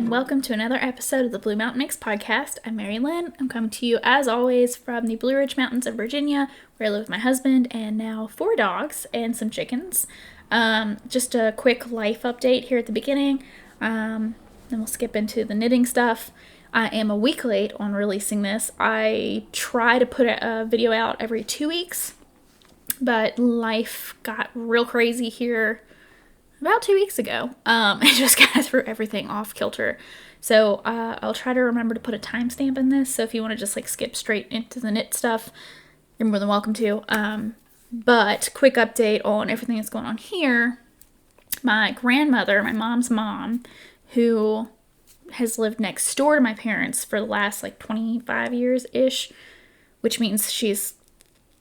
and welcome to another episode of the Blue Mountain Mix podcast. I'm Mary Lynn. I'm coming to you, as always, from the Blue Ridge Mountains of Virginia, where I live with my husband and now 4 dogs and some chickens. Just a quick life update here at the beginning, then we'll skip into the knitting stuff. I am a week late on releasing this. I try to put a video out every 2 weeks, but life got real crazy here about 2 weeks ago. It just kind of threw everything off kilter. So I'll try to remember to put a timestamp in this. So if you want to just skip straight into the knit stuff, you're more than welcome to. But quick update on everything that's going on here. My grandmother, my mom's mom, who has lived next door to my parents for the last 25 years-ish, which means she's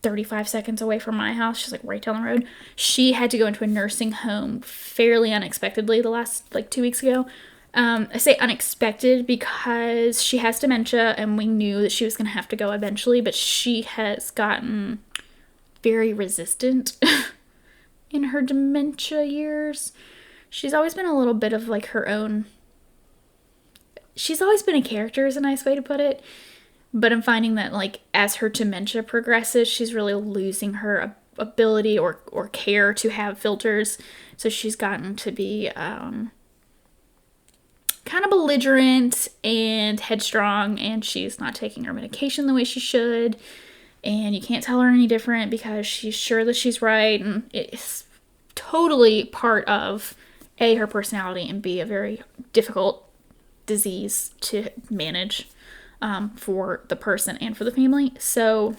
35 seconds away from my house. She's right down the road. She had to go into a nursing home fairly unexpectedly the last 2 weeks ago. I say unexpected because she has dementia and we knew that she was going to have to go eventually, but she has gotten very resistant in her dementia years. She's always been a little bit of her own. She's always been a character is a nice way to put it. But I'm finding that, as her dementia progresses, she's really losing her ability or care to have filters. So she's gotten to be kind of belligerent and headstrong, and she's not taking her medication the way she should. And you can't tell her any different because she's sure that she's right. And it's totally part of, A, her personality, and B, a very difficult disease to manage. For the person and for the family. So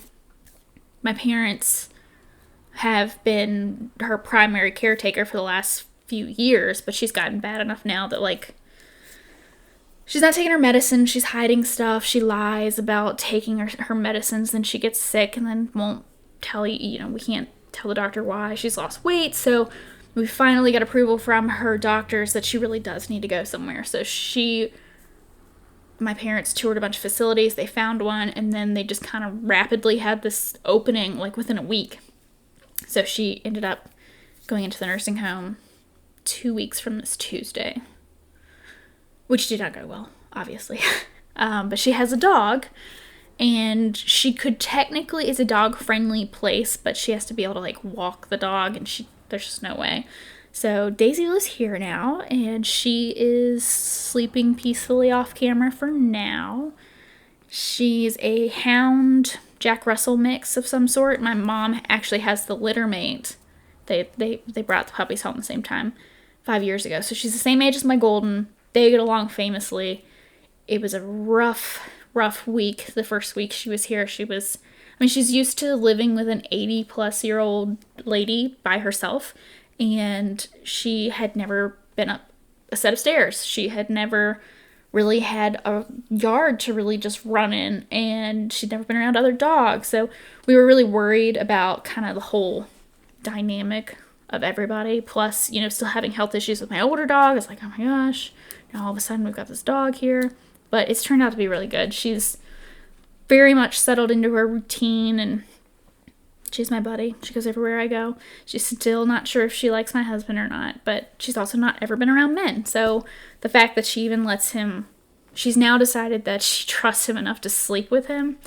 my parents have been her primary caretaker for the last few years, but she's gotten bad enough now that she's not taking her medicine, she's hiding stuff, she lies about taking her medicines, then she gets sick and then won't tell you, we can't tell the doctor why. She's lost weight, so we finally got approval from her doctors that she really does need to go somewhere. So my parents toured a bunch of facilities, they found one, and then they just kind of rapidly had this opening, within a week. So she ended up going into the nursing home 2 weeks from this Tuesday, which did not go well, obviously. But she has a dog, and she could technically, it's a dog-friendly place, but she has to be able to, walk the dog, and there's just no way. So Daisy is here now, and she is sleeping peacefully off camera for now. She's a hound Jack Russell mix of some sort. My mom actually has the litter mate. They brought the puppies home the same time 5 years ago. So she's the same age as my golden. They get along famously. It was a rough week. The first week she was here, she's used to living with an 80-plus-year-old lady by herself. And she had never been up a set of stairs. She had never really had a yard to really just run in. And she'd never been around other dogs. So we were really worried about kind of the whole dynamic of everybody. Plus, still having health issues with my older dog. It's oh my gosh, now all of a sudden we've got this dog here. But it's turned out to be really good. She's very much settled into her routine, and she's my buddy. She goes everywhere I go. She's still not sure if she likes my husband or not, but she's also not ever been around men. So the fact that she even lets him, she's now decided that she trusts him enough to sleep with him.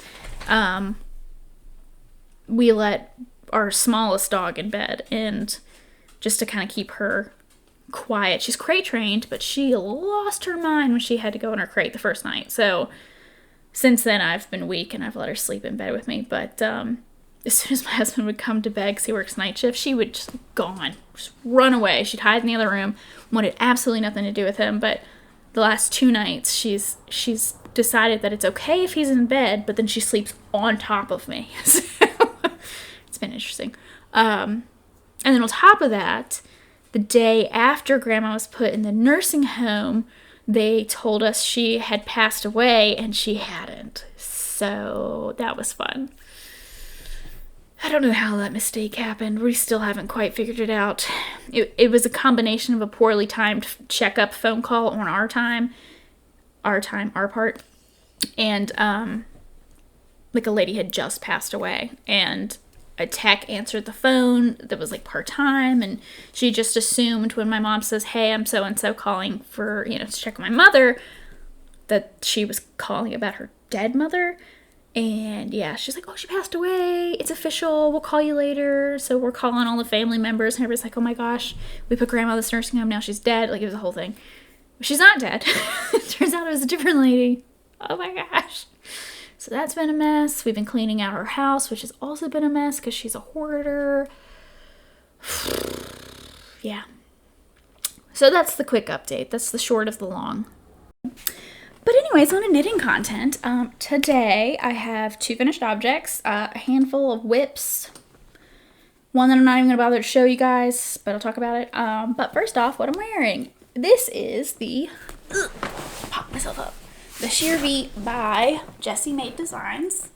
We let our smallest dog in bed, and just to kind of keep her quiet. She's crate trained, but she lost her mind when she had to go in her crate the first night. So since then I've been weak and I've let her sleep in bed with me. But as soon as my husband would come to bed because he works night shift, she would just run away. She'd hide in the other room, wanted absolutely nothing to do with him. But the last 2 nights, she's decided that it's okay if he's in bed, but then she sleeps on top of me. So it's been interesting. And then on top of that, the day after Grandma was put in the nursing home, they told us she had passed away, and she hadn't. So that was fun. I don't know how that mistake happened. We still haven't quite figured it out. It was a combination of a poorly timed checkup phone call on our part. And, a lady had just passed away. And a tech answered the phone that was like part-time, and she just assumed when my mom says, hey, I'm so-and-so calling for, to check on my mother, that she was calling about her dead mother. And yeah, she's like, oh, she passed away. It's official. We'll call you later. So we're calling all the family members, and everybody's like, oh my gosh, we put grandma in this nursing home. Now she's dead. Like, it was a whole thing. She's not dead. Turns out it was a different lady. Oh my gosh. So that's been a mess. We've been cleaning out her house, which has also been a mess because she's a hoarder. Yeah. So that's the quick update. That's the short of the long. But anyways, on to knitting content. Today I have 2 finished objects, a handful of whips, one that I'm not even going to bother to show you guys, but I'll talk about it. But first off, what I'm wearing. This is the, pop myself up, the Sheer V by Jessie Made Designs.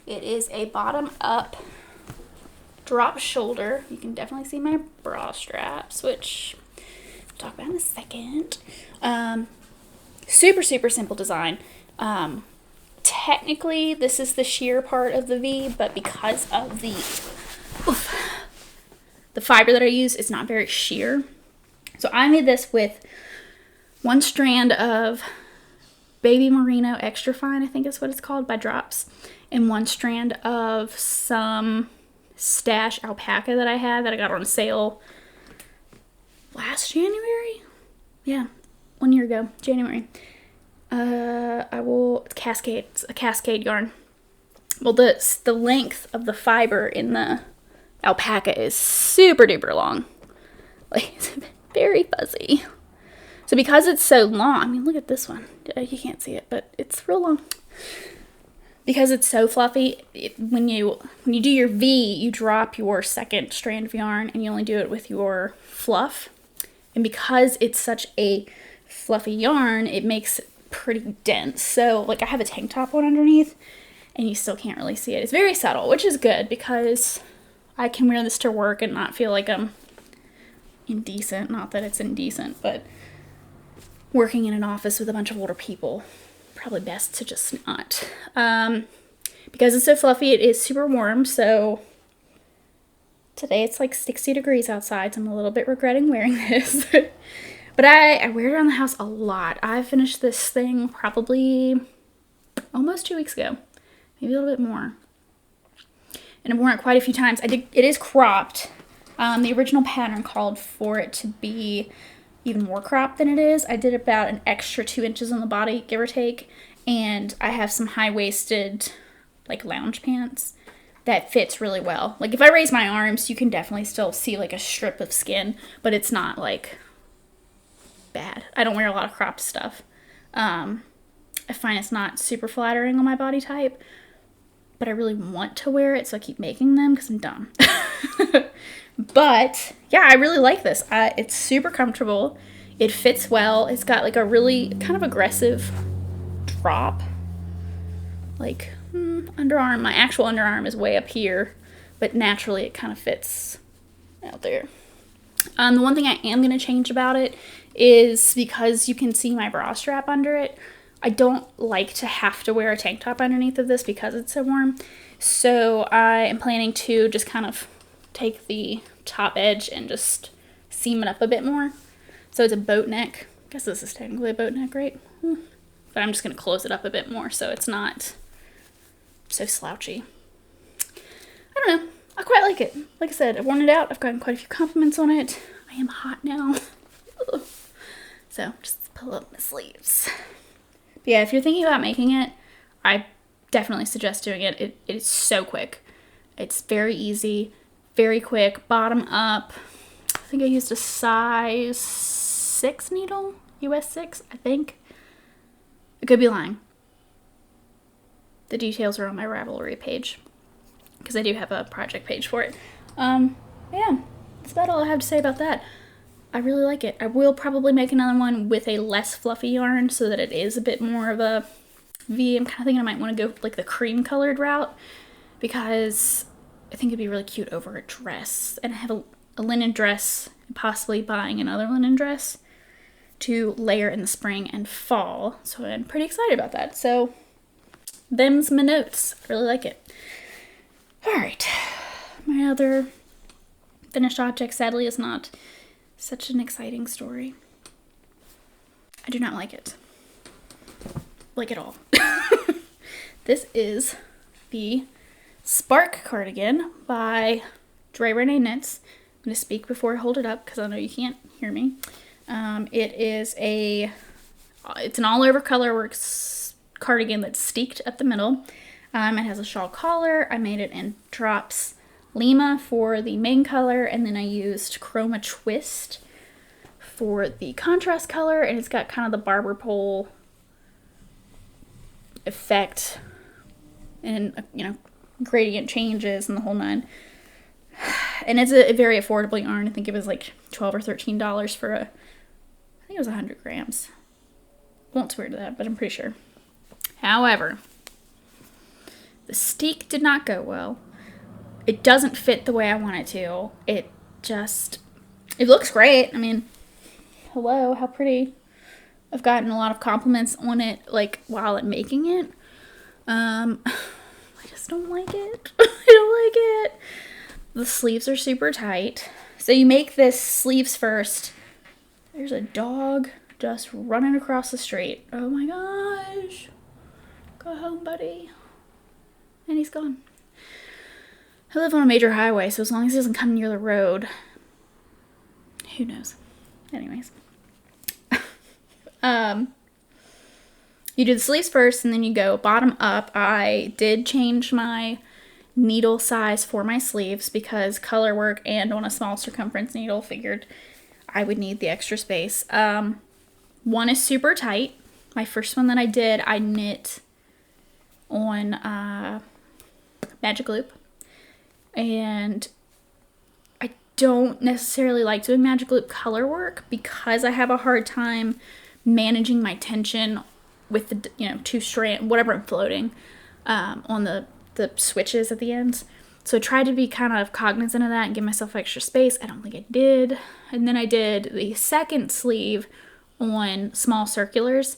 It is a bottom-up drop shoulder. You can definitely see my bra straps, which I'll talk about in a second. Super, super simple design. Technically, this is the sheer part of the V, but because of the fiber that I use, it's not very sheer. So I made this with 1 strand of Baby Merino Extra Fine, I think is what it's called, by Drops, and 1 strand of some Stash alpaca that I had that I got on sale last January. Yeah. 1 year ago, January. It's a cascade yarn. Well, the length of the fiber in the alpaca is super duper long. Like, it's very fuzzy. So because it's so long, I mean, look at this one. You can't see it, but it's real long. Because it's so fluffy, when you do your V, you drop your second strand of yarn, and you only do it with your fluff. And because it's such a fluffy yarn, it makes it pretty dense. So like, I have a tank top on underneath, and you still can't really see it. It's very subtle, which is good because I can wear this to work and not feel like I'm indecent. Not that it's indecent, but working in an office with a bunch of older people, probably best to just not. Because it's so fluffy, it is super warm. So today it's like 60 degrees outside, so I'm a little bit regretting wearing this. But I wear it around the house a lot. I finished this thing probably almost 2 weeks ago. Maybe a little bit more. And I've worn it quite a few times. It is cropped. The original pattern called for it to be even more cropped than it is. I did about an extra 2 inches on the body, give or take. And I have some high-waisted, like, lounge pants that fits really well. Like, if I raise my arms, you can definitely still see, like, a strip of skin. But it's not, like, bad. I don't wear a lot of cropped stuff. I find it's not super flattering on my body type, but I really want to wear it, so I keep making them because I'm dumb. But yeah, I really like this. It's super comfortable. It fits well. It's got like a really kind of aggressive drop. Like underarm. My actual underarm is way up here, but naturally it kind of fits out there. The one thing I am going to change about it is because you can see my bra strap under it. I don't like to have to wear a tank top underneath of this because it's so warm. So I am planning to just kind of take the top edge and just seam it up a bit more. So it's a boat neck. I guess this is technically a boat neck, right? But I'm just going to close it up a bit more so it's not so slouchy. I don't know. I quite like it. Like I said, I've worn it out. I've gotten quite a few compliments on it. I am hot now. So just pull up my sleeves. But yeah, if you're thinking about making it, I definitely suggest doing it. It is so quick. It's very easy, very quick, bottom up. I think I used a size 6 needle, US 6, I think. I could be lying. The details are on my Ravelry page, because I do have a project page for it. Yeah, that's about all I have to say about that. I really like it. I will probably make another one with a less fluffy yarn so that it is a bit more of a V. I'm kind of thinking I might want to go like the cream colored route because I think it'd be really cute over a dress. And I have a linen dress, and possibly buying another linen dress to layer in the spring and fall. So I'm pretty excited about that. So them's my notes. I really like it. All right. My other finished object, sadly, is not such an exciting story. I do not like it. Like at all. This is the Spark Cardigan by Ravelry Knits. I'm going to speak before I hold it up because I know you can't hear me. It's an all-over colorworks cardigan that's steeked up the middle. It has a shawl collar. I made it in drops Lima for the main color, and then I used Chroma Twist for the contrast color, and it's got kind of the barber pole effect and, gradient changes and the whole nine. And it's a very affordable yarn. I think it was like $12 or $13 for I think it was 100 grams. Won't swear to that, but I'm pretty sure. However, the steek did not go well. It doesn't fit the way I want it to. It looks great. I mean, hello, how pretty. I've gotten a lot of compliments on it, like, while I'm making it. I just don't like it. I don't like it. The sleeves are super tight. So you make this sleeves first. There's a dog just running across the street. Oh my gosh. Go home, buddy. And he's gone. I live on a major highway, so as long as he doesn't come near the road, who knows? Anyways. You do the sleeves first, and then you go bottom up. I did change my needle size for my sleeves because color work and on a small circumference needle figured I would need the extra space. One is super tight. My first one that I did, I knit on Magic Loop. And I don't necessarily like doing Magic Loop color work because I have a hard time managing my tension with the, two strand, whatever I'm floating, on the switches at the ends. So I tried to be kind of cognizant of that and give myself extra space. I don't think I did. And then I did the second sleeve on small circulars,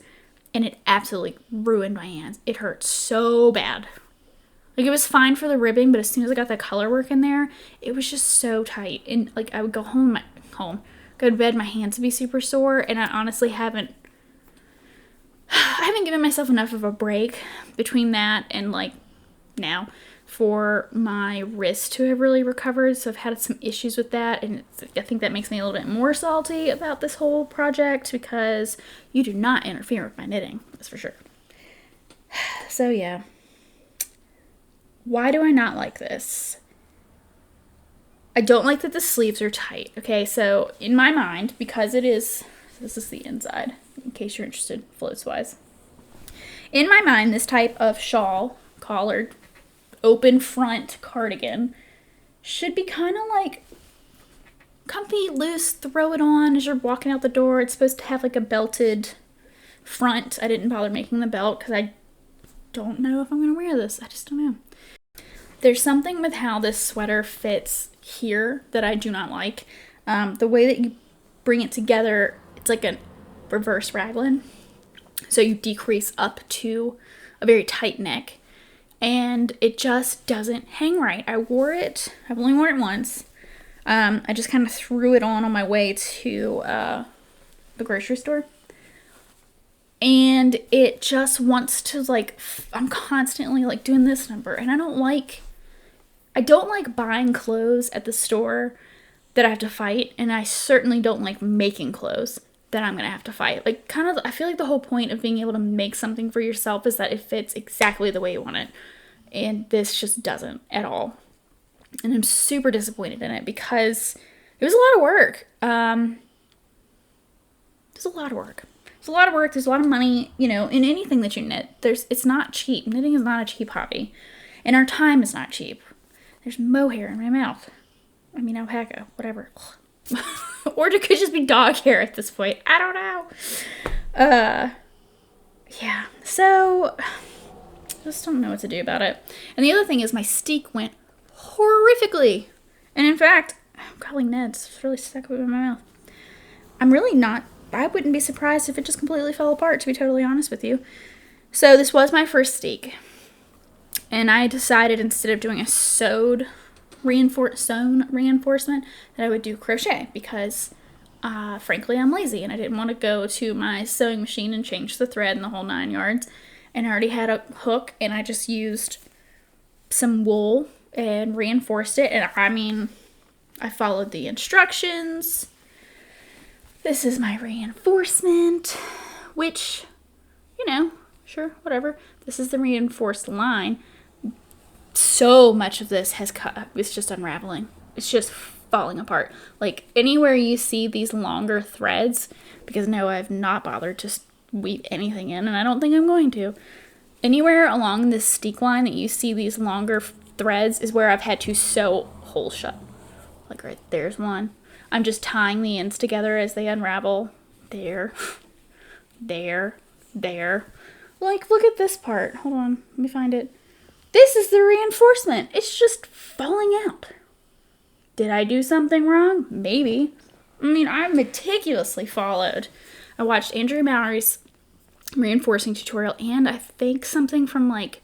and it absolutely ruined my hands. It hurt so bad. Like, it was fine for the ribbing, but as soon as I got the color work in there, it was just so tight. And, like, I would go go to bed, my hands would be super sore, and I honestly haven't given myself enough of a break between that and, like, now for my wrist to have really recovered. So I've had some issues with that, and I think that makes me a little bit more salty about this whole project because you do not interfere with my knitting, that's for sure. So, yeah. Why do I not like this? I don't like that the sleeves are tight. Okay, so in my mind, because this is the inside, in case you're interested, floats-wise. In my mind, this type of shawl, collared, open front cardigan should be kind of like comfy, loose, throw it on as you're walking out the door. It's supposed to have like a belted front. I didn't bother making the belt because I don't know if I'm going to wear this. I just don't know. There's something with how this sweater fits here that I do not like. The way that you bring it together, it's like a reverse raglan. So you decrease up to a very tight neck. And it just doesn't hang right. I've only worn it once. I just kind of threw it on my way to the grocery store. And it just wants to, like, I'm constantly, like, doing this number. And I don't like buying clothes at the store that I have to fight. And I certainly don't like making clothes that I'm going to have to fight. Like, kind of, I feel like the whole point of being able to make something for yourself is that it fits exactly the way you want it. And this just doesn't at all. And I'm super disappointed in it because it was a lot of work. There's a lot of work. There's a lot of money, in anything that you knit. It's not cheap. Knitting is not a cheap hobby. And our time is not cheap. There's mohair in my mouth. I mean, alpaca, whatever. Or it could just be dog hair at this point. I don't know. Yeah. So, I just don't know what to do about it. And the other thing is my steek went horrifically. And in fact, golly Neds, it's really stuck up in my mouth. I wouldn't be surprised if it just completely fell apart, to be totally honest with you. So this was my first steek. And I decided instead of doing a sewed sewn reinforcement, that I would do crochet because frankly I'm lazy and I didn't want to go to my sewing machine and change the thread and the whole 9 yards. And I already had a hook and I just used some wool and reinforced it. And I mean, I followed the instructions. This is my reinforcement, which, you know, sure, whatever. This is the reinforced line. So much of this has cut. It's just unraveling. It's just falling apart. Like anywhere you see these longer threads, because no, I've not bothered to weave anything in, and I don't think I'm going to. Anywhere along this steek line that you see these longer threads is where I've had to sew holes shut. Like right there's one. I'm just tying the ends together as they unravel. There. Like, look at this part. Hold on, let me find it. This is the reinforcement. It's just falling out. Did I do something wrong?Maybe. I mean, I meticulously followed. I watched Andrea Mallory's reinforcing tutorial, and I think something from like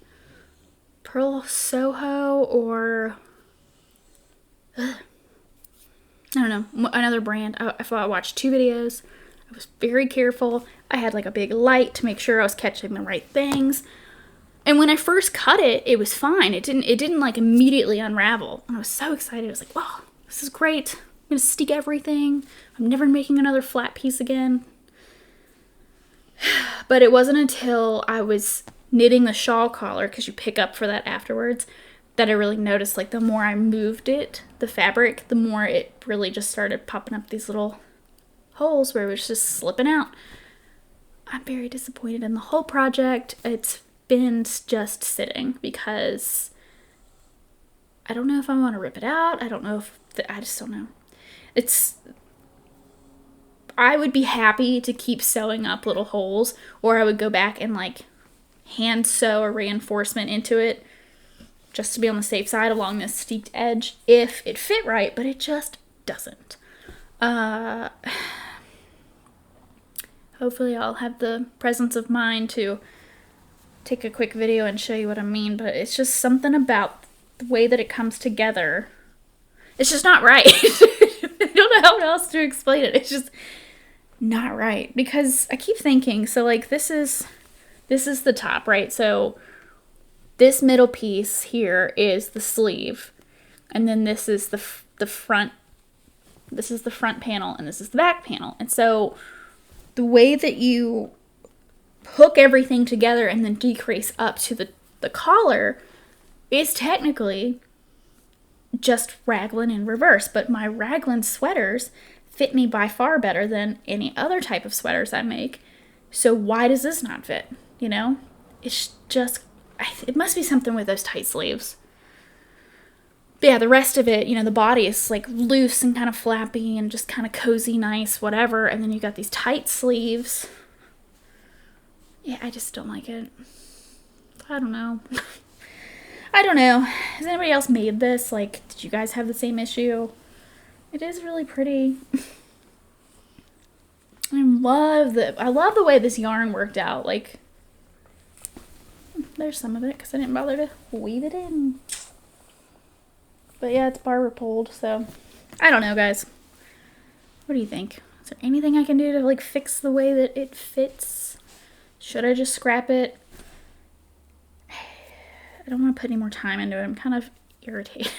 Pearl Soho or I don't know, another brand. I watched 2 videos. I was very careful. I had like a big light to make sure I was catching the right things. And when I first cut it, it was fine. It didn't like immediately unravel. And I was so excited. I was like, wow, this is great. I'm gonna stick everything. I'm never making another flat piece again. But it wasn't until I was knitting the shawl collar, because you pick up for that afterwards, that I really noticed, like, the more I moved it, the fabric, the more it really just started popping up these little holes where it was just slipping out. I'm very disappointed in the whole project. It's been just sitting because I don't know if I want to rip it out. I don't know if, I just don't know. I would be happy to keep sewing up little holes, or I would go back and like hand sew a reinforcement into it just to be on the safe side along this steeped edge if it fit right, but it just doesn't. Hopefully I'll have the presence of mind to take a quick video and show you what I mean, but it's just something about the way that it comes together. It's just not right. I don't know how else to explain it. It's just not right, because I keep thinking, so like this is the top, right? So this middle piece here is the sleeve, and then this is the front. This is the front panel, and this is the back panel. And so the way that you hook everything together and then decrease up to the collar is technically just raglan in reverse, but my raglan sweaters fit me by far better than any other type of sweaters I make. So why does this not fit? You know, it's just, it must be something with those tight sleeves. But yeah, the rest of it, you know, the body is like loose and kind of flappy and just kind of cozy, nice, whatever. And then you got these tight sleeves. Yeah, I just don't like it. I don't know. I don't know. Has anybody else made this? Like, did you guys have the same issue? It is really pretty. I love the way this yarn worked out. Like, there's some of it because I didn't bother to weave it in. But yeah, it's barber pulled, so I don't know, guys. What do you think? Is there anything I can do to like fix the way that it fits? Should I just scrap it? I don't want to put any more time into it. I'm kind of irritated.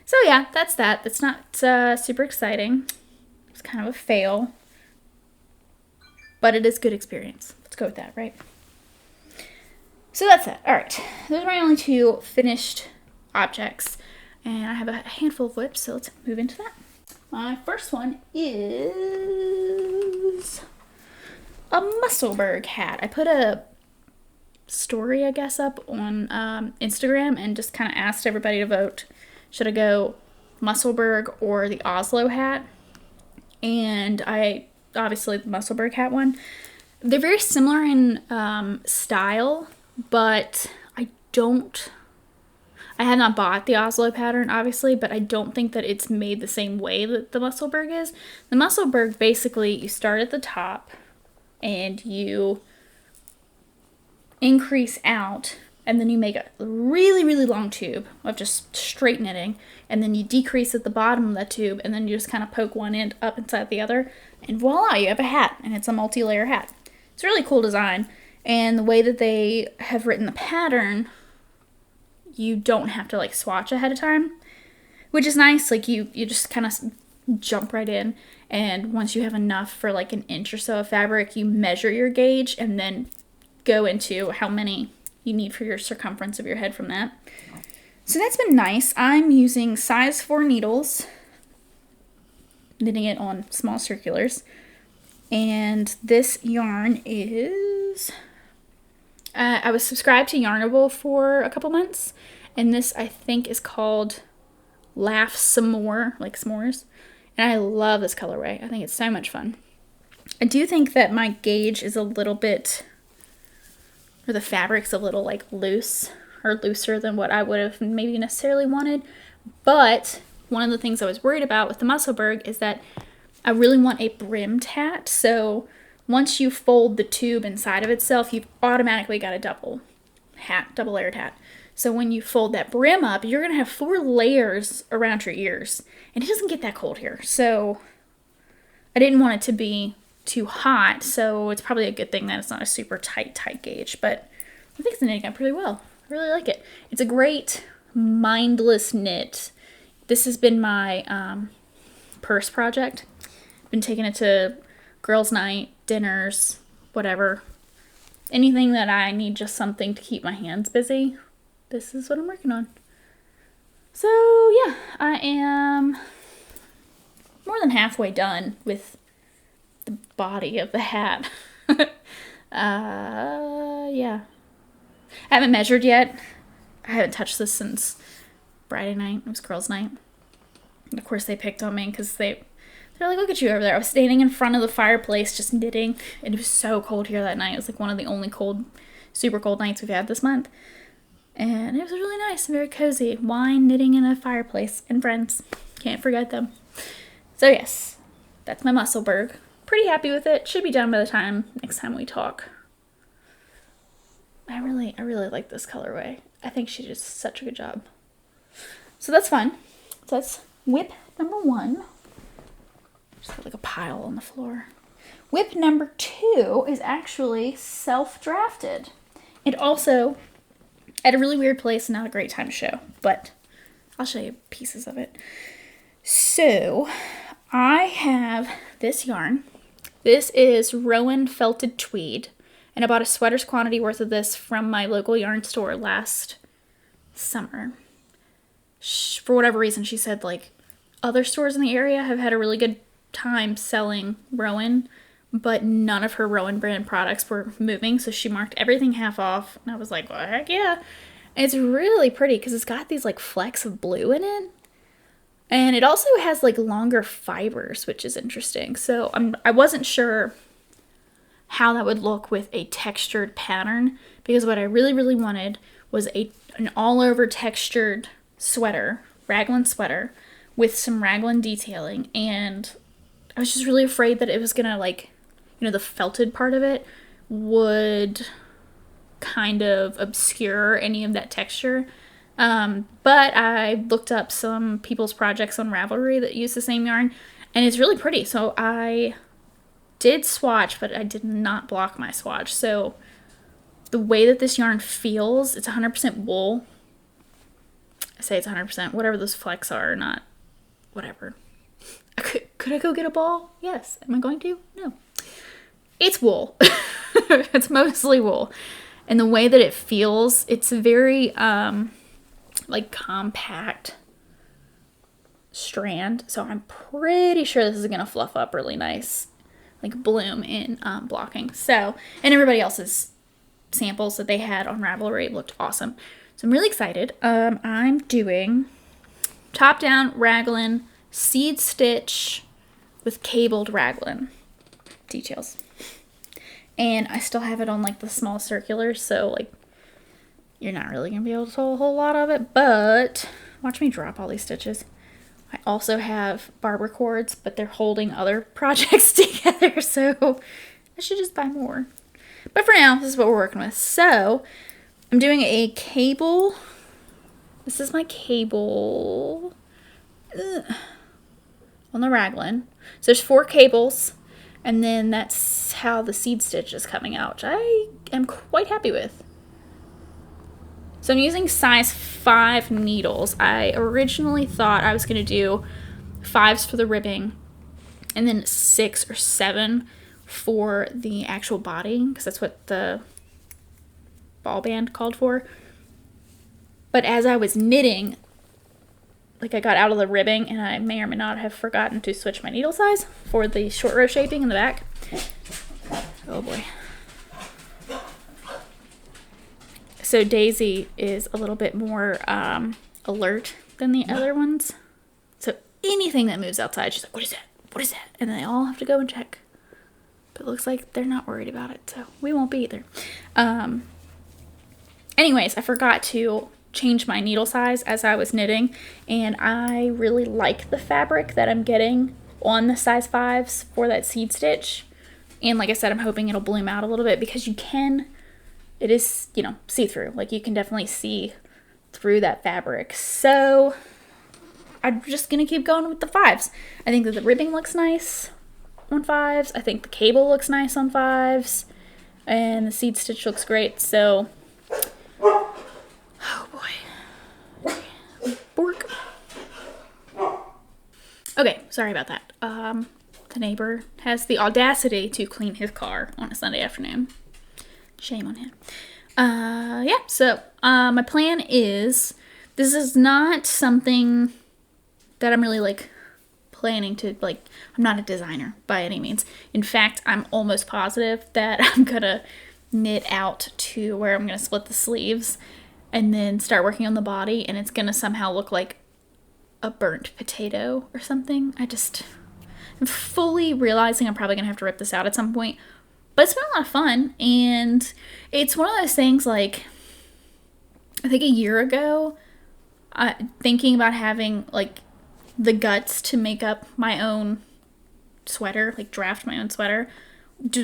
So yeah, that's that. That's not super exciting. It's kind of a fail. But it is good experience. Let's go with that, right? So that's it. All right. Those are my only 2 finished objects. And I have a handful of whips, so let's move into that. My first one is a Musselberg hat. I put a story, I guess, up on Instagram and just kind of asked everybody to vote. Should I go Musselberg or the Oslo hat? And I, obviously, the Musselberg hat one. They're very similar in style, but I have not bought the Oslo pattern, obviously, but I don't think that it's made the same way that the Musselberg is. The Musselberg, basically, you start at the top and you increase out and then you make a really, really long tube of just straight knitting, and then you decrease at the bottom of that tube, and then you just kind of poke one end up inside the other, and voila, you have a hat, and it's a multi-layer hat. It's a really cool design, and the way that they have written the pattern, you don't have to like swatch ahead of time, which is nice. Like you just kind of jump right in, and once you have enough for like an inch or so of fabric, you measure your gauge and then go into how many you need for your circumference of your head from that. So that's been nice. I'm using size 4 needles, knitting it on small circulars, and this yarn is I was subscribed to Yarnable for a couple months, and this I think is called Laugh Some More, like s'mores. And I love this colorway. I think it's so much fun. I do think that my gauge is a little bit, or the fabric's a little like loose, or looser than what I would have maybe necessarily wanted. But one of the things I was worried about with the Musselberg is that I really want a brimmed hat. So once you fold the tube inside of itself, you've automatically got a double layered hat. So when you fold that brim up, you're going to have 4 layers around your ears. And it doesn't get that cold here. So I didn't want it to be too hot. So it's probably a good thing that it's not a super tight gauge. But I think it's knitting up pretty well. I really like it. It's a great mindless knit. This has been my purse project. Been taking it to girls' night, dinners, whatever. Anything that I need just something to keep my hands busy. This is what I'm working on. So yeah, I am more than halfway done with the body of the hat. Yeah. I haven't measured yet. I haven't touched this since Friday night. It was girls' night. And of course they picked on me because they're like, look at you over there. I was standing in front of the fireplace just knitting. And it was so cold here that night. It was like one of the only super cold nights we've had this month. And it was really nice and very cozy. Wine, knitting in a fireplace, and friends. Can't forget them. So yes, that's my Musselberg. Pretty happy with it. Should be done by the next time we talk. I really like this colorway. I think she did such a good job. So that's fun. So that's whip number 1. Just got like a pile on the floor. Whip number 2 is actually self-drafted. It also at a really weird place, not a great time to show, but I'll show you pieces of it. So I have this yarn. This is Rowan Felted Tweed, and I bought a sweater's quantity worth of this from my local yarn store last summer. For whatever reason, she said like other stores in the area have had a really good time selling Rowan, but none of her Rowan brand products were moving, so she marked everything half off, and I was like, well, heck yeah. And it's really pretty because it's got these like flecks of blue in it, and it also has like longer fibers, which is interesting. So I wasn't sure how that would look with a textured pattern, because what I really wanted was an all-over textured sweater, raglan sweater, with some raglan detailing, and I was just really afraid that it was gonna like, the felted part of it would kind of obscure any of that texture. But I looked up some people's projects on Ravelry that use the same yarn, and it's really pretty. So I did swatch, but I did not block my swatch. So the way that this yarn feels, it's 100% wool. I say it's 100%, whatever those flecks are or not, whatever. Could I go get a ball? Yes. Am I going to? No. It's wool. It's mostly wool. And the way that it feels, it's very, like, compact strand. So I'm pretty sure this is going to fluff up really nice, like, bloom in blocking. So, and everybody else's samples that they had on Ravelry looked awesome. So I'm really excited. I'm doing top-down raglan, seed stitch with cabled raglan details. And I still have it on like the small circulars, so like you're not really gonna be able to tell a whole lot of it, but watch me drop all these stitches. I also have barber cords, but they're holding other projects together, so I should just buy more. But for now, this is what we're working with. So I'm doing a cable. This is my cable on the raglan. So there's 4 cables, and then that's how the seed stitch is coming out, which I am quite happy with. So I'm using size 5 needles. I originally thought I was going to do 5s for the ribbing and then 6 or 7 for the actual body, because that's what the ball band called for. But as I was knitting, like, I got out of the ribbing and I may or may not have forgotten to switch my needle size for the short row shaping in the back. Oh boy. So Daisy is a little bit more alert than the other ones. So anything that moves outside, she's like, what is that? What is that? And then they all have to go and check. But it looks like they're not worried about it, so we won't be either. Anyways, I forgot to change my needle size as I was knitting, and I really like the fabric that I'm getting on the size 5s for that seed stitch. And like I said, I'm hoping it'll bloom out a little bit, because it is, you know, see-through. Like, you can definitely see through that fabric. So I'm just gonna keep going with the 5s. I think that the ribbing looks nice on 5s. I think the cable looks nice on 5s, and the seed stitch looks great. So, oh boy, Bork. Okay, sorry about that. The neighbor has the audacity to clean his car on a Sunday afternoon. Shame on him. Yeah, so my plan is, this is not something that I'm really, like, planning to, like, I'm not a designer by any means. In fact, I'm almost positive that I'm gonna knit out to where I'm gonna split the sleeves and then start working on the body, and it's gonna somehow look like a burnt potato or something. I'm fully realizing I'm probably gonna have to rip this out at some point. But it's been a lot of fun, and it's one of those things, like, I think a year ago, thinking about having, like, the guts to make up my own sweater, like draft my own sweater,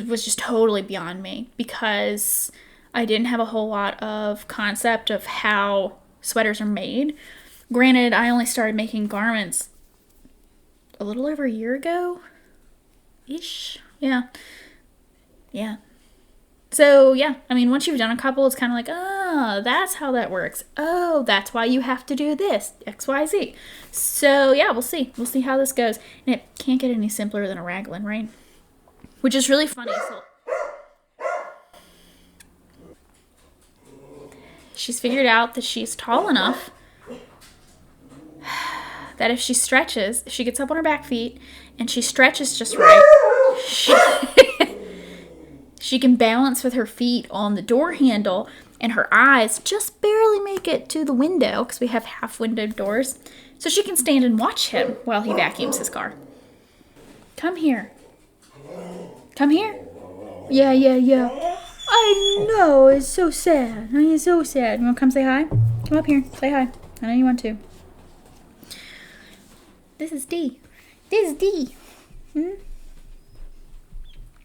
was just totally beyond me, because I didn't have a whole lot of concept of how sweaters are made. Granted, I only started making garments a little over a year ago-ish. Yeah. So, yeah, I mean, once you've done a couple, it's kind of like, oh, that's how that works. Oh, that's why you have to do this, X, Y, Z. So, yeah, we'll see. We'll see how this goes. And it can't get any simpler than a raglan, right? Which is really funny. So, she's figured out that she's tall enough that if she stretches, if she gets up on her back feet and she stretches just right, she can balance with her feet on the door handle, and her eyes just barely make it to the window, because we have half-windowed doors, so she can stand and watch him while he vacuums his car. Come here. Come here. Yeah. I know, it's so sad. It's so sad. You want to come say hi? Come up here, say hi. I know you want to. This is D.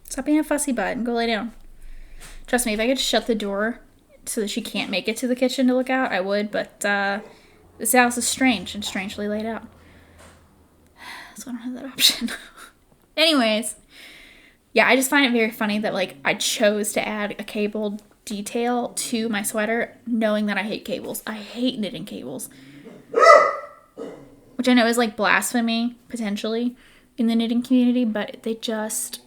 Stop being a fussy butt and go lay down. Trust me, if I could shut the door so that she can't make it to the kitchen to look out, I would, but this house is strange and strangely laid out. So I don't have that option. Anyways, yeah, I just find it very funny that, like, I chose to add a cable detail to my sweater knowing that I hate cables. I hate knitting cables. Which I know is, like, blasphemy, potentially, in the knitting community, but they just...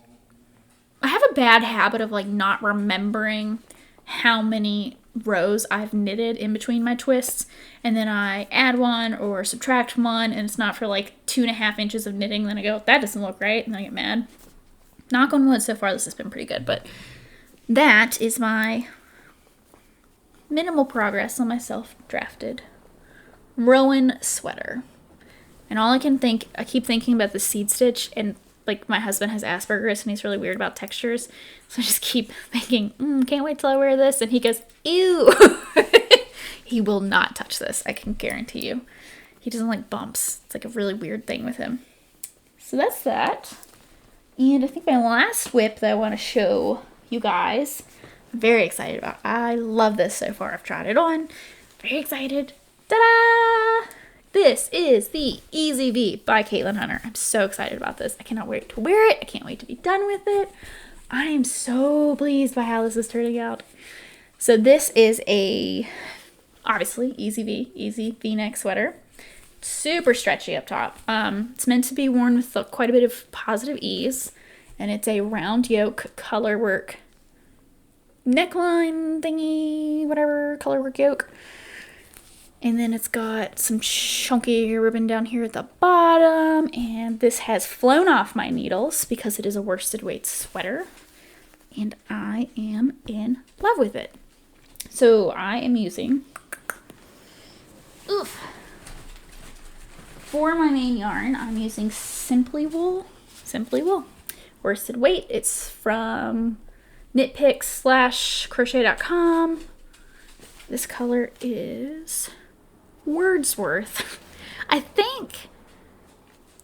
I have a bad habit of, like, not remembering how many rows I've knitted in between my twists, and then I add one or subtract one, and it's not for, like, 2.5 inches of knitting, then I go, that doesn't look right, and then I get mad. Knock on wood, so far this has been pretty good, but that is my minimal progress on my self-drafted Rowan sweater. And all I keep thinking about the seed stitch, and, like, my husband has Asperger's and he's really weird about textures, so I just keep thinking, can't wait till I wear this, and he goes, ew. He will not touch this, I can guarantee you. He doesn't like bumps. It's like a really weird thing with him. So that's that. And I think my last whip that I want to show you guys, very excited about. I love this so far. I've tried it on. Very excited. Ta-da! This is the Easy V by Caitlin Hunter. I'm so excited about this. I cannot wait to wear it. I can't wait to be done with it. I am so pleased by how this is turning out. So this is obviously easy V-neck sweater. Super stretchy up top. It's meant to be worn with quite a bit of positive ease. And it's a round yoke color work neckline thingy, whatever, color work yoke. And then it's got some chunky ribbon down here at the bottom. And this has flown off my needles because it is a worsted weight sweater. And I am in love with it. So I am using, for my main yarn, I'm using Simply Wool. Worsted weight. It's from knitpicks/crochet.com. This color is Wordsworth. I think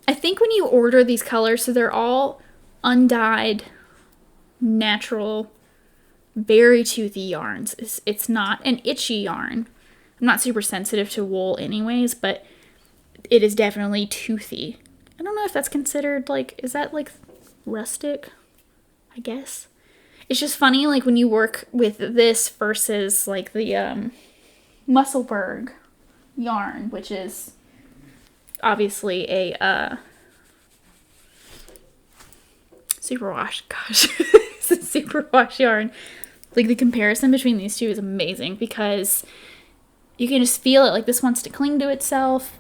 when you order these colors, so they're all undyed, natural, very toothy yarns. It's not an itchy yarn. I'm not super sensitive to wool anyways, but it is definitely toothy. I don't know if that's considered is that rustic? I guess. It's just funny when you work with this versus the Musselberg yarn, which is obviously a superwash. Gosh, it's a superwash yarn. The comparison between these two is amazing because you can just feel it. This wants to cling to itself.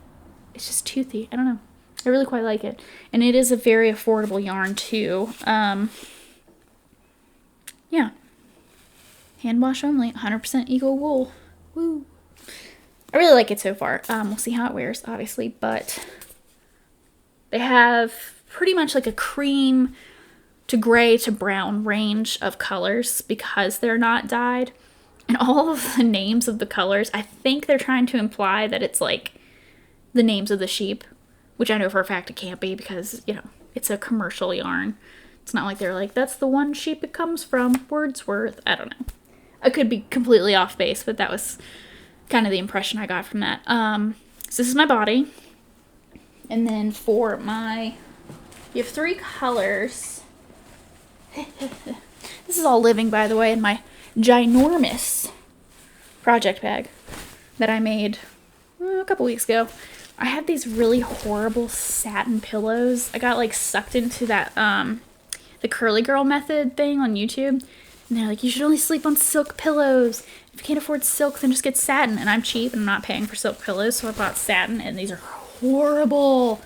It's just toothy. I don't know. I really quite like it. And it is a very affordable yarn too. Yeah. Hand wash only. 100% Eagle wool. Woo. I really like it so far. We'll see how it wears, obviously. But they have pretty much a cream to gray to brown range of colors because they're not dyed. And all of the names of the colors, I think they're trying to imply that it's the names of the sheep, which I know for a fact it can't be because, it's a commercial yarn. It's not like they're that's the one sheep it comes from, Wordsworth. I don't know. I could be completely off base, but that was kind of the impression I got from that. So this is my body. And then for you have 3 colors. This is all living, by the way, in my ginormous project bag that I made a couple weeks ago. I have these really horrible satin pillows. I got sucked into that the curly girl method thing on YouTube, and they're you should only sleep on silk pillows. If you can't afford silk, then just get satin. And I'm cheap and I'm not paying for silk pillows, so I bought satin, and these are horrible.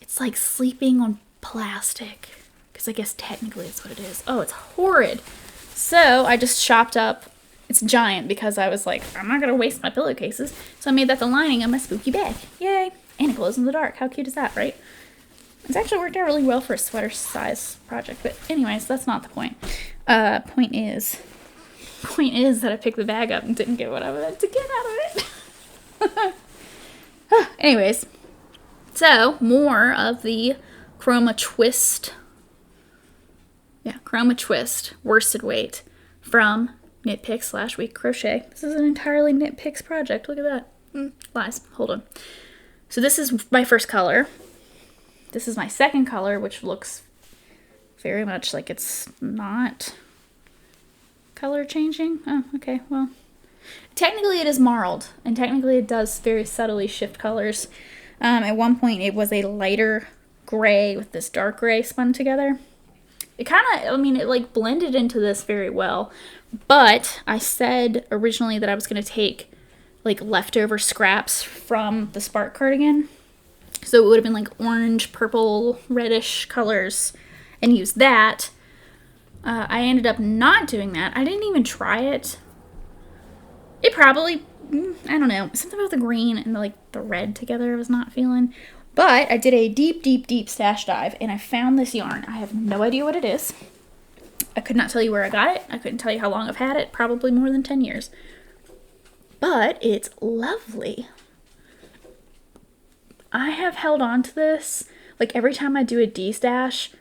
It's like sleeping on plastic, because I guess technically that's what it is. Oh, it's horrid. So I just chopped up. It's giant because I was I'm not going to waste my pillowcases. So I made that the lining of my spooky bag. Yay. And it glows in the dark. How cute is that, right? It's actually worked out really well for a sweater size project. But anyways, that's not the point. Point is that I picked the bag up and didn't get what I wanted to get out of it. Anyways. So, more of the Chroma Twist. Yeah, Chroma Twist worsted weight from Knit Picks /Week Crochet. This is an entirely Knit Picks project. Look at that. Lies. Hold on. So this is my first color. This is my second color, which looks very much like it's not color changing. Oh, okay. Well, technically it is marled, and technically it does very subtly shift colors. At one point it was a lighter gray with this dark gray spun together. It kind of, it blended into this very well. But I said originally that I was going to take leftover scraps from the Spark cardigan. So it would have been orange, purple, reddish colors and use that. I ended up not doing that. I didn't even try it. It probably, I don't know, something about the green and the red together I was not feeling. But I did a deep stash dive and I found this yarn. I have no idea what it is. I could not tell you where I got it. I couldn't tell you how long I've had it. Probably more than 10 years. But it's lovely. I have held on to this. Every time I do a D-stash,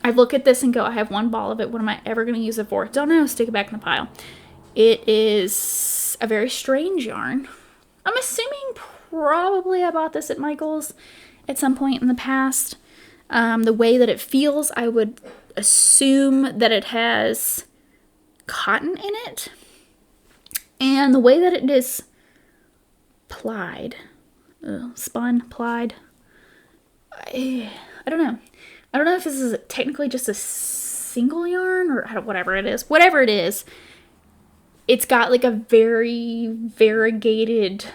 I look at this and go, I have one ball of it. What am I ever going to use it for? Don't know. Stick it back in the pile. It is a very strange yarn. I'm assuming probably I bought this at Michael's at some point in the past. The way that it feels, I would assume that it has cotton in it. And the way that it is plied, plied, I don't know. I don't know if this is technically just a single yarn or whatever it is. Whatever it is, it's got like a very variegated,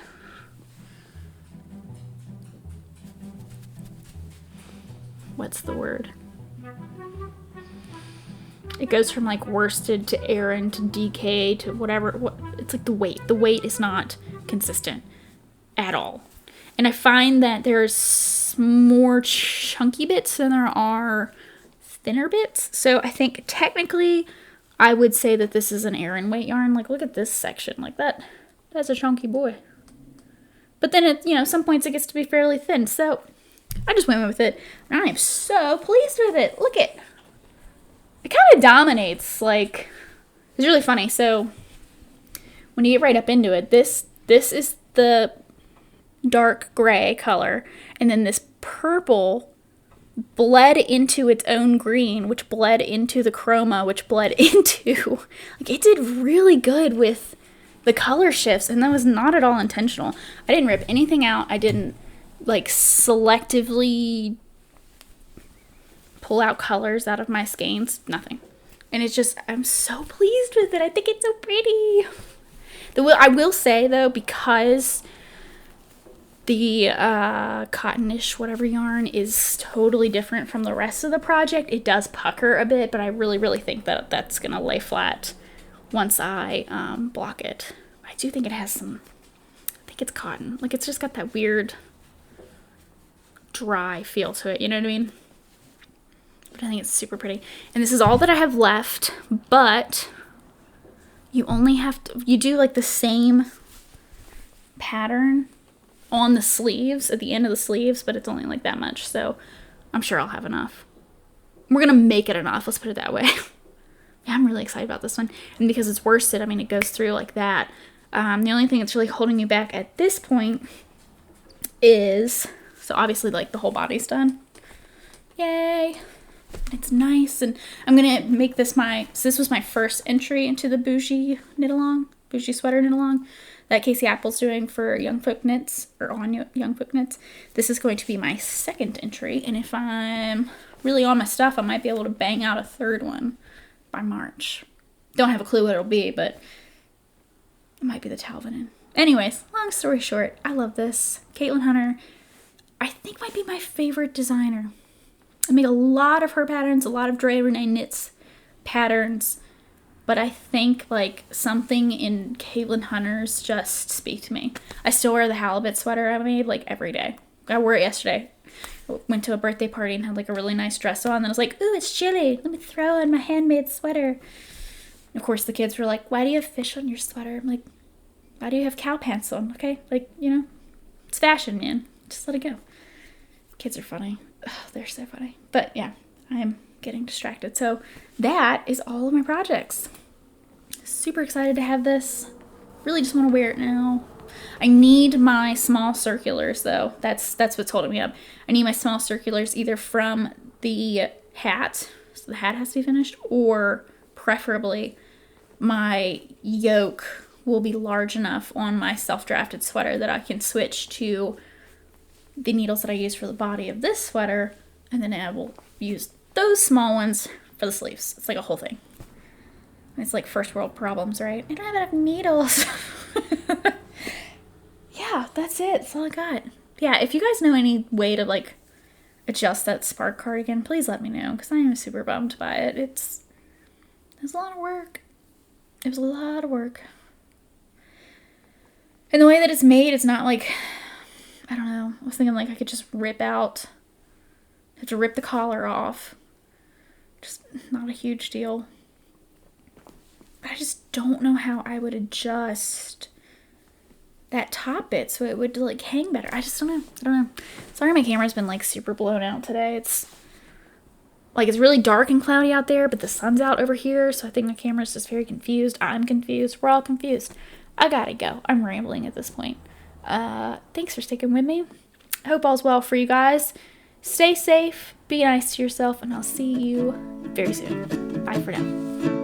what's the word? It goes from like worsted to Aran to DK to whatever. It's like the weight. The weight is not consistent at all. And I find that there's more chunky bits than there are thinner bits. So I think technically I would say that this is an Aran weight yarn. Like, look at this section. Like that's a chunky boy. But then it, some points it gets to be fairly thin. So I just went with it. And I am so pleased with it. Look at it. It kind of dominates, like, it's really funny. So when you get right up into it, this is the dark gray color, and then this purple bled into its own green, which bled into the chroma, which bled into, like, it did really good with the color shifts, and that was not at all intentional. I didn't rip anything out. I didn't, like, selectively pull out colors out of my skeins. Nothing. And it's just, I'm so pleased with it. I think it's so pretty. I will say, though, because the cottonish whatever yarn is totally different from the rest of the project, it does pucker a bit, but I really think that that's going to lay flat once I block it. I do think it has some, I think it's cotton. Like, it's just got that weird dry feel to it, you know what I mean? But I think it's super pretty. And this is all that I have left, but you only have to, you do like the same pattern on the sleeves, at the end of the sleeves, but it's only like that much, so I'm sure I'll have enough. We're gonna make it enough, let's put it that way. Yeah, I'm really excited about this one. And because it's worsted, I mean, it goes through like that. The only thing that's really holding me back at this point is, so obviously like the whole body's done. Yay! It's nice, and I'm gonna make this so this was my first entry into the bougie sweater knit along that Casey Apple's doing for Young Folk Knits, or on Young Folk Knits. This is going to be my second entry, and if I'm really on my stuff, I might be able to bang out a third one by March. Don't have a clue what it'll be, but it might be the Talvin. Anyways, long story short, I love this. Caitlin Hunter, I think, might be my favorite designer. I make a lot of her patterns, a lot of Dre Renee Knits patterns, but I think like something in Caitlin Hunter's just speak to me. I still wear the halibut sweater I made like every day. I wore it yesterday. Went to a birthday party and had like a really nice dress on, and I was like, ooh, it's chilly. Let me throw on my handmade sweater. And of course the kids were like, why do you have fish on your sweater? I'm like, why do you have cow pants on? Okay, like, it's fashion, man. Just let it go. Kids are funny. Oh, they're so funny. But yeah, I'm getting distracted. So that is all of my projects. Super excited to have this. Really just want to wear it now. I need my small circulars though. That's what's holding me up. I need my small circulars either from the hat, so the hat has to be finished, or preferably my yoke will be large enough on my self-drafted sweater that I can switch to the needles that I use for the body of this sweater, and then I will use those small ones for the sleeves. It's like a whole thing. It's like first world problems, right? I don't have enough needles. Yeah, that's it. That's all I got. Yeah, if you guys know any way to like adjust that Spark cardigan, please let me know, because I am super bummed by it. It was a lot of work. It was a lot of work. And the way that it's made, it's not like, I don't know. I was thinking like I could just have to rip the collar off. Just not a huge deal. But I just don't know how I would adjust that top bit so it would like hang better. I just don't know. Sorry my camera's been like super blown out today. like, it's really dark and cloudy out there, but the sun's out over here, so I think my camera's just very confused. I'm confused. We're all confused. I gotta go. I'm rambling at this point. Thanks for sticking with me. I hope all's well for you guys. Stay safe, be nice to yourself, and I'll see you very soon. Bye for now.